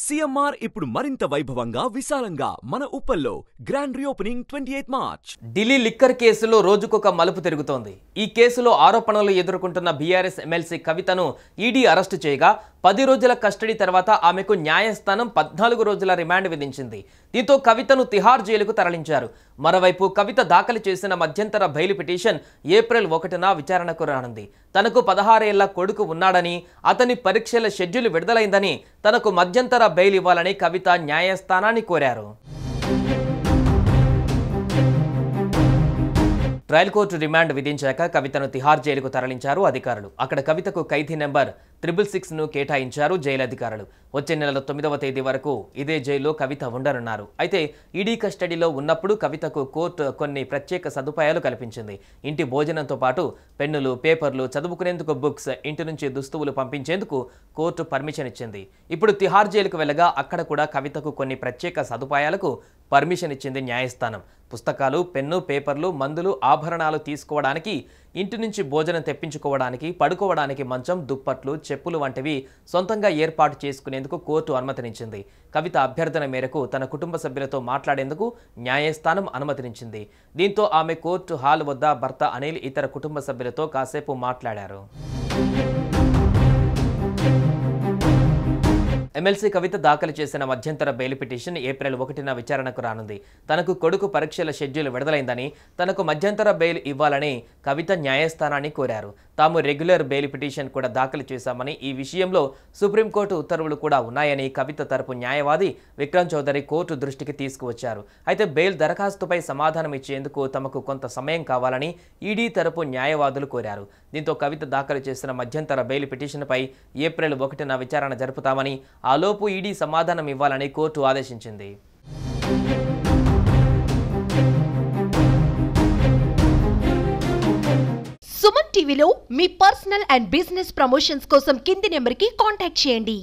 CMR ఇప్పుడు మరింత వైభవంగా విశాలంగా మన ఉప్పల్లో grand reopening 28 March. Delhi liquor కేసులో రోజుకొక మలుపు తిరుగుతోంది. ఈ కేసులో ఆరోపణలు ఎదుర్కొంటున్న బీఆర్ఎస్ ఎమ్మెల్సీ కవితను ఈడీ అరెస్టు చేయగా 10 రోజుల కస్టడీ తర్వాత ఆమెకు న్యాయస్థానం 14 రోజుల రిమాండ్ విధించింది. దీంతో కవితను తిహార్ జైలుకు తరలించారు. మరోవైపు కవిత దాఖలు చేసిన మధ్యంతర బెయిల్ పిటిషన్ ఏప్రిల్ 1న విచారణకు రానుంది. తనకు 16 ఏళ్ల కొడుకు ఉన్నాడని, అతని పరీక్షల షెడ్యూల్ విడుదలైందని, తనకు మధ్యంతర బెయిల్ ఇవ్వాలని కవిత న్యాయస్థానాన్ని కోరారు. ట్రయల్ కోర్టు రిమాండ్ విధించాక కవితను తిహార్ జైలుకు తరలించారు అధికారులు. అక్కడ కవితకు ఖైదీ నెంబర్ 666ను కేటాయించారు జైలు అధికారులు. వచ్చే నెల 9వ తేదీ వరకు ఇదే జైల్లో కవిత ఉండనున్నారు. అయితే ఈడీ కస్టడీలో ఉన్నప్పుడు కవితకు కోర్టు కొన్ని ప్రత్యేక సదుపాయాలు కల్పించింది. ఇంటి భోజనంతో పాటు పెన్నులు, పేపర్లు, చదువుకునేందుకు బుక్స్, ఇంటి నుంచి దుస్తువులు పంపించేందుకు కోర్టు పర్మిషన్ ఇచ్చింది. ఇప్పుడు తిహార్ జైలుకు వెళ్ళగా అక్కడ కూడా కవితకు కొన్ని ప్రత్యేక సదుపాయాలకు పర్మిషన్ ఇచ్చింది న్యాయస్థానం. పుస్తకాలు, పెన్ను, పేపర్లు, మందులు, ఆభరణాలు తీసుకోవడానికి, ఇంటి నుంచి భోజనం తెప్పించుకోవడానికి, పడుకోవడానికి మంచం, దుప్పట్లు, చెప్పులు వంటివి సొంతంగా ఏర్పాటు చేసుకునేందుకు కోర్టు అనుమతినిచ్చింది. కవిత అభ్యర్థన మేరకు తన కుటుంబ సభ్యులతో మాట్లాడేందుకు న్యాయస్థానం అనుమతినిచ్చింది. దీంతో ఆమె కోర్టు హాల్ వద్ద భర్త అనిల్, ఇతర కుటుంబ సభ్యులతో కాసేపు మాట్లాడారు. ఎమ్మెల్సీ కవిత దాఖలు చేసిన మధ్యంతర బెయిల్ పిటిషన్ ఏప్రిల్ 1న విచారణకు రానుంది. తనకు కొడుకు పరీక్షల షెడ్యూల్ విడుదలైందని, తనకు మధ్యంతర బెయిల్ ఇవ్వాలని కవిత న్యాయస్థానాన్ని కోరారు. తాము రెగ్యులర్ బెయిల్ పిటిషన్ కూడా దాఖలు చేశామని, ఈ విషయంలో సుప్రీంకోర్టు ఉత్తర్వులు కూడా ఉన్నాయని కవిత తరపు న్యాయవాది విక్రమ్ చౌదరి కోర్టు దృష్టికి తీసుకువచ్చారు. అయితే బెయిల్ దరఖాస్తుపై సమాధానం ఇచ్చేందుకు తమకు కొంత సమయం కావాలని ఈడీ తరపు న్యాయవాదులు కోరారు. దీంతో కవిత దాఖలు చేసిన మధ్యంతర బెయిల్ పిటిషన్పై ఏప్రిల్ 1న విచారణ జరుపుతామని, ఆలోపు ఈడీ సమాధానం ఇవ్వాలని కోర్టు ఆదేశించింది. సుమన్ టీవీలో మీ పర్సనల్ అండ్ బిజినెస్ ప్రమోషన్స్ కోసం కింది నెంబర్కి కాంటాక్ట్ చేయండి.